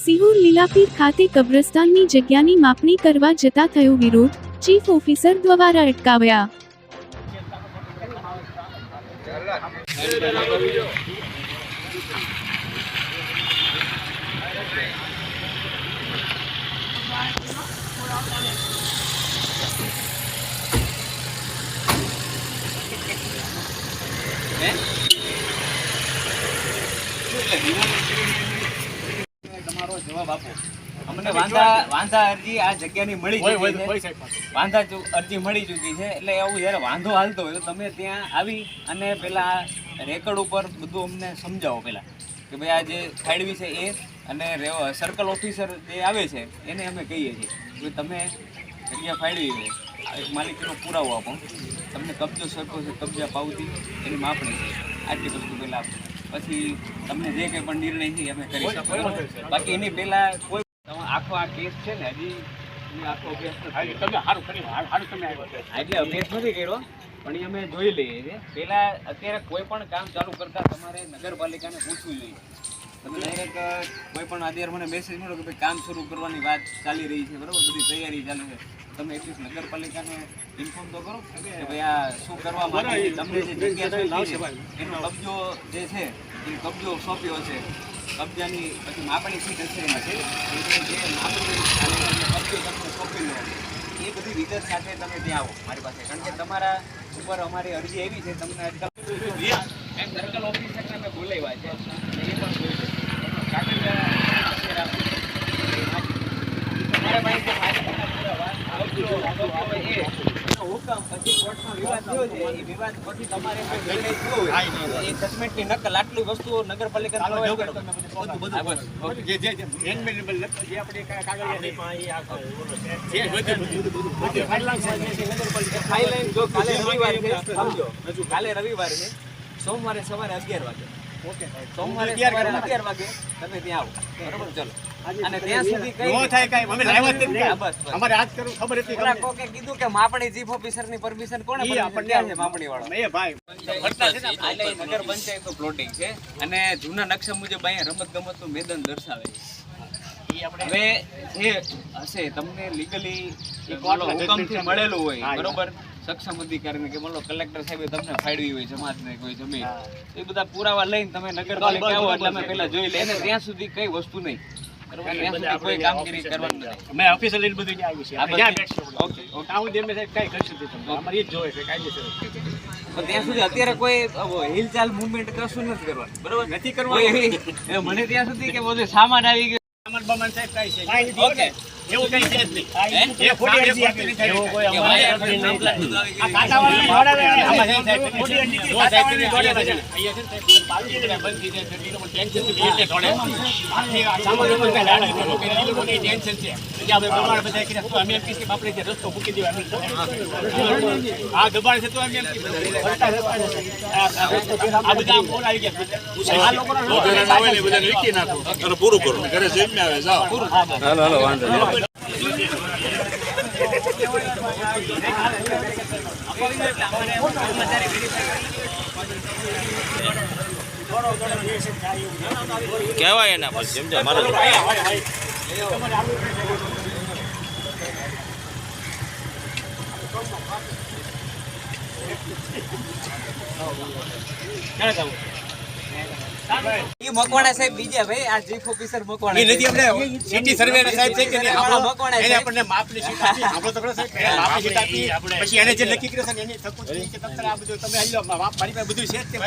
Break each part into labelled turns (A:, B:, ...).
A: સિહોર લીલાપીર ખાતે કબ્રસ્તાનની જગ્યાની માપણી કરવા જતા થયો વિરોધ, ચીફ ઓફિસર દ્વારા અટકાવ્યા.
B: તમારો જવાબ આપો. અમને વાંધા અરજી આ જગ્યાની મળી ચૂકી છે. વાંધા અરજી મળી ચૂકી છે, એટલે એવું જ્યારે વાંધો હાલતો હોય તો તમે ત્યાં આવી અને પેલા રેકર્ડ ઉપર બધું અમને સમજાવો પેલા કે ભાઈ આ જે ફાળવી છે એ અને સર્કલ ઓફિસર જે આવે છે એને અમે કહીએ છીએ કે તમે જગ્યા ફાળવી છે, એક માલિકીનો પુરાવો આપો, તમને કબજો સરખો છે, કબજા પાવતી એની માપણી છે, આટલી વસ્તુ પહેલાં પછી તમને જે કંઈ પણ નિર્ણય છે અમે કરી શકીએ. બાકી એની પહેલાં કોઈ આખો આ કેસ છે ને હજી આખો અભ્યાસ એટલે અભ્યાસ નથી કર્યો, પણ એ અમે જોઈ લઈએ છીએ. પહેલાં અત્યારે કોઈ પણ કામ ચાલુ કરતાં તમારે નગરપાલિકાને પૂછવું જોઈએ. તમે ડાયરેક્ટ કોઈ પણ અત્યારે મને મેસેજ મળ્યો કે ભાઈ કામ શરૂ કરવાની વાત ચાલી રહી છે, બરાબર, બધી તૈયારી ચાલે છે, તમે એટલીસ્ટ નગરપાલિકાને ઇન્ફોર્મ તો કરો કે ભાઈ આ શું કરવા માટે તમને જે જગ્યા છે એનો કબજો જે છે એ કબજો સોંપ્યો છે, કબજાની પછી માપણી સીટ હશે એમાં છે, જે માપણી કબજો તમને સોંપેલો એ બધી વિગત સાથે તમે ત્યાં આવો મારી પાસે, કારણ કે તમારા ઉપર અમારી અરજી એવી છે. તમને સર્કલ ઓફિસરને અમે બોલાવ્યા છે, એ પણ જોઈ છે હુકમ પછી કોર્ટમાં વિવાદ થયો છે, એ વિવાદ પછી તમારે એ જજમેન્ટની નકલ આટલી વસ્તુઓ નગરપાલિકા કાલે રવિવાર છે, સોમવારે સવારે 11 વાગે સોમવારે 11 વાગે તમે ત્યાં આવો, બરોબર? ચલો. અને ત્યાં સુધી કઈ થાય કઈ અમે લાવ્યા જ નથી. અમારે આજ કરું ખબર હતી કે કોકે કીધું કે માપણી ચીફ ઓફિસર ની પરમિશન કોણે પરમિશન છે? માપણી વાળો એ ભાઈ એટલે નગર પંચાયત નું પ્લોટિંગ છે અને જૂના નકશા મુજબ અહીંયા રમત ગમત નું મેદાન દર્શાવે છે. હવે જે હશે તમને લીગલી હુકમથી મળેલું હોય, બરોબર, સક્ષમ અધિકારીને કે બોલો કલેક્ટર સાહેબે તમને ફાળવી હોય સમાજને કોઈ જમીન, એ બધા પુરાવા લઈને તમે નગરપાલિકા આવો એટલે અમે પહેલા જોઈ લઈએ. અને ત્યાં સુધી કઈ વસ્તુ નહીં, ત્યાં સુધી કોઈ કામગીરી કરવાની નથી. મેં ઓફિસર લઈને બધું આવ્યું છે. ઓકે ઓકે, આવું દેમે સાહેબ કઈ કરશું અમારે એ જ જોવે છે કાયદેસર. ત્યાં સુધી અત્યારે કોઈ હિલચાલ મુવમેન્ટ કશું નથી કરવાનું, બરોબર? નથી કરવાનું મને ત્યાં સુધી કે બધું સામાન આવી ગયો સામાન બમાન સાહેબ કઈ છે ઓકે એવું કઈ છે જ નહીં. એ ખોટી અરજી આપી છે, એવું કોઈ અમારે અરજી નહીં. આ કાટાવાળા ભાડા આમાં છે સાહેબ ખોટી અરજી કાટાવાળાની જોડે છે. અહીંયા છે સાહેબ પાલજી ને બંધ થઈ જાય છે, એ લોકો ટેન્શન થી એટલે થોડે આ સામાન્ય કોઈ લાડ કરો કે એ લોકો ની ટેન્શન છે કે આપણે પ્રમાણ બધા કે તો અમે એમપી કે આપણે જે રસ્તો મૂકી દેવા આ દબાણ છે તો અમે એમપી આ બધા ફોન આવી ગયા આ લોકો ના આવે ને બધા લીકી નાખો અને પૂરું કરો ઘરે જઈને આવે જાઓ હાલો હાલો વાંધો નહીં.
C: કહેવાય એના પર સમજો મારો
B: મકવાણા સાહેબ બીજા ભાઈ આ ચીફ ઓફિસર મકવાણા એ નથી આપણે સિટી સર્વે સાહેબ છે કે મકવાણા એને આપણને માપની શીટ આપી આપણો તો કરો સાહેબ માપની શીટ આપી પછી એને જે નક્કી કર્યું છે એની થકું છે કે તંત્ર આ બધું તમે આલ્યો માપ મારી પાસે બધું છે તે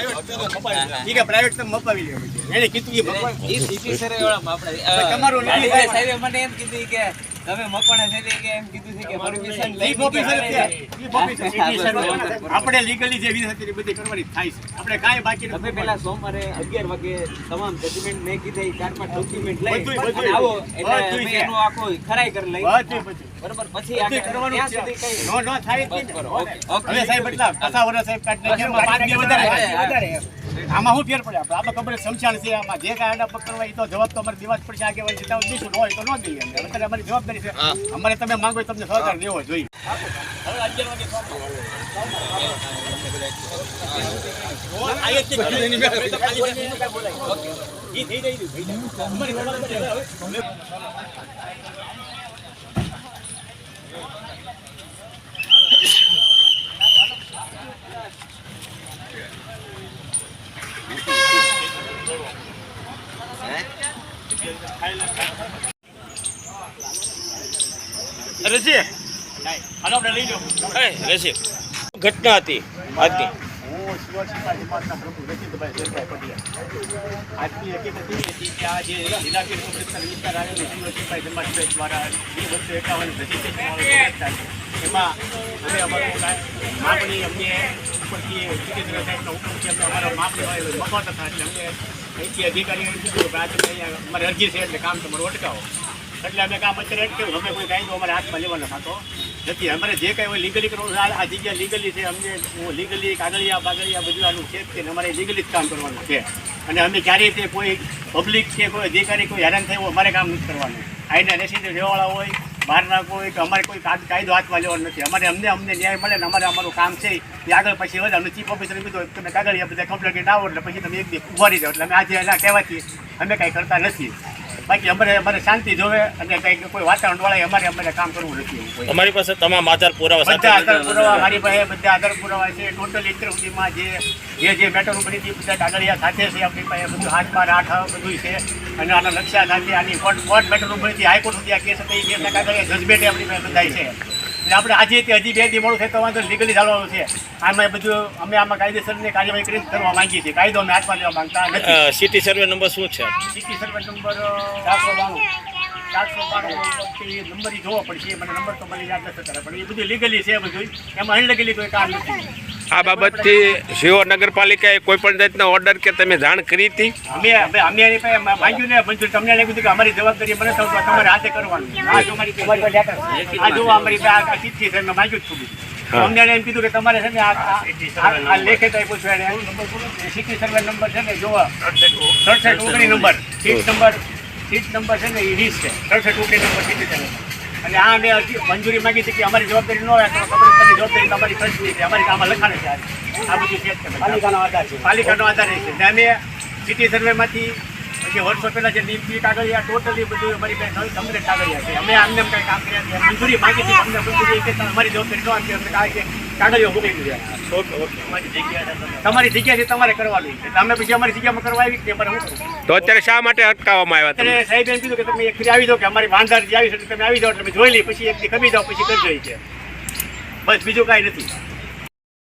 B: ઠીક છે પ્રાઇવેટ તમે મપાવી લ્યો એને કીધું એ મકવાણા એ સિટી સર્વે વાળા આપણે તમારું સાહેબ મને એમ કીધું કે તમે મકવાણા સાહેબ કે એમ કીધું છે કે પરમિશન લઈ આપણે લીગલી જે વિધિ હતી બધી કરવાની થાય છે આપણે કાંઈ બાકી તમે પેલા સોમવારે 11 વાગે તમામ ડોક્યુમેન્ટ મેં કીધે 4-5 ડોક્યુમેન્ટ લઈ આવો એટલે અમે એનો આખો ખરાઈ કરી લઈ બરોબર. પછી આ કરવાનું ત્યાં સુધી કઈ નો થાય જ નહીં. ઓકે હવે સાહેબ એટલા 50 વર્ષ સાહેબ કાઢને કેમાં 5 દી વધારે આમાં શું ફેર પડે? આપણે ખબર સમજાણ છે આમાં જે કાંઈ આડા પકડવા એ તો જવાબ તો અમારે દેવા જ પડશે. આગેવાન જીતાવ દઈશું, ન હોય તો ન દઈએ. અત્યારે અમારી જવાબદારી જવાબદારી છે. અમારે તમે માંગો તમને સહકાર દેવો જોઈએ.
C: રસી રસી ઘટના હતી આજની
B: હું શિવાજી સમાજના પ્રમુખ રસિકભાઈ શેરભાઈ પટિયા. આજની હકીકત એ હતી કે આ જે લીલાપીર કોમ્પ્લેક્સના વિસ્તાર આવેલો શિવાજીભાઈ સમાજ દ્વારા 251 રજીસ્ટ્રેશન એમાં અમે અમારું માગણી અમને ઉપરથી સિદ્ધેશ્વર સાહેબના હુકમથી અમને અમારો માગણી મફત હતા એટલે અમને અહીંથી અધિકારીઓને કીધું કે આ તમે અહીંયા અમારી અરજી છે એટલે કામ તમારું અટકાવો. એટલે અમે કામ અત્યારે અટકાવ્યું. અમે કોઈ કાયદો અમારે હાથમાં લેવાનો થતો નથી. અમારે જે કંઈ હોય લીગલી કરવાનું આ જગ્યા લીગલી છે. અમને લીગલી કાગળિયા બાગળિયા બધું આનું છે કે અમારે લીગલી જ કામ કરવાનું છે. અને અમે ક્યારેય તે કોઈ પબ્લિક કે કોઈ અધિકારી કોઈ હેરાન થયું અમારે કામ નથી કરવાનું. આઈના રેસીડન્ટ રહેવાળા હોય બહારના કોઈ કે અમારે કોઈ કાયદો હાથમાં લેવાનો નથી. અમને ન્યાય મળે ને અમારું કામ છે એ આગળ પછી વધે. અમને ચીફ ઓફિસરે કીધું તમે કાગળિયા બધા કમ્પ્લેટ આવો એટલે પછી તમે એક દી ઉભા રહી જાઓ. એટલે અમે આજે એના કહેવાથી અમે કાંઈ કરતા નથી. બાકી અમારે શાંતિ જોવે અને કંઈક કોઈ વાતાવરણ વાળા અમારે કામ કરવું નથી.
C: તમારી પાસે તમામ આધાર પુરાવા
B: બધા આધાર પુરાવા મારી પાસે બધા આધાર પુરાવા છે. ટોટલ ઇન્ટર સુધીમાં જે મેટરો બની હતી બધા કાગળિયા સાથે છે. આપણી પાસે બધું 8/8 બધું છે. અને આના નકશા સાથે આની કોર્ટ મેટરો બની હતી હાઈકોર્ટ સુધી આ કેસ હતા. એ કેસના કાગળિયા જજમેન્ટ આપણી પાસે બધા છે. એટલે આપણે આજે હજી 2 દી મોડું થાય તો વાંધો લીગલી ચાલવાનું છે. આમાં બધું અમે આમાં કાયદેસરની કાર્યવાહી કરીને કરવા માંગીએ છીએ. કાયદો અમે હાથમાં લેવા માંગતા નથી.
C: સિટી સર્વે નંબર શું છે?
B: સિટી સર્વે નંબર 492 નંબર જોવો પડશે. મને નંબર તો મને યાદ નથી થતા પણ એ બધું લીગલી છે. બધું એમાં અનલીગલી કોઈ કામ નથી.
D: આ બાબતથી શિહોર નગરપાલિકાએ કોઈ પણ જાતના ઓર્ડર કે તમે જાણ કરી હતી?
B: અમે એની પાસે માંગ્યું ને મંજૂર. તમને લાગ્યું હતું કે અમારી જવાબદારી મને થયું તો તમારે હાથે કરવાનું. આ જો અમારી પાસે ચિઠ્ઠી છે મેં માંગ્યું જ છું. અમને એમ કીધું કે તમારે છે ને આ લેખિત આપ્યું છે એને સિટી સર્વે નંબર છે ને જોવા 67 નંબર સીટ નંબર છે ને એ 20 છે. 67 નંબર સિટી સર્વે. અને આ અમે મંજૂરી માંગી છે કે અમારી જવાબદારી ન હોય તો ખબર જવાબદારી તમારી ફરજ છે. અમારી આમાં લખાણે છે. આ બધું છે પાલિકાનો આધાર છે. અમે સિટી સર્વેમાંથી જે વર્ષો પહેલાં જે લીમપી કાગળિયા ટોટલી બધું અમારી પાસે કમ્પ્લીટ કાગળિયા છે. અમે આમને કંઈ કામ કર્યા મંજૂરી માંગી હતી. અમને મંજૂરી કે અમારી જવાબદારી ન આપી અમને કાગળિયો મોકલી દીધા. તમારી જગ્યાથી તમારે કરવાનું. એટલે અમે પછી અમારી જગ્યામાં કરવા આવી કે અમારે શું કરવું?
D: તો અત્યારે શા માટે અટકાવવામાં આવ્યા તમે?
B: અત્યારે સાહેબ એમ કીધું કે તમે એક ફરી આવી જાઓ કે અમારી વાંધાર જે આવી છે તમે આવી જાઓ એટલે જોઈ લઈ પછી એક દી કમી જાઓ પછી કરજો કે બસ બીજું કાંઈ નથી.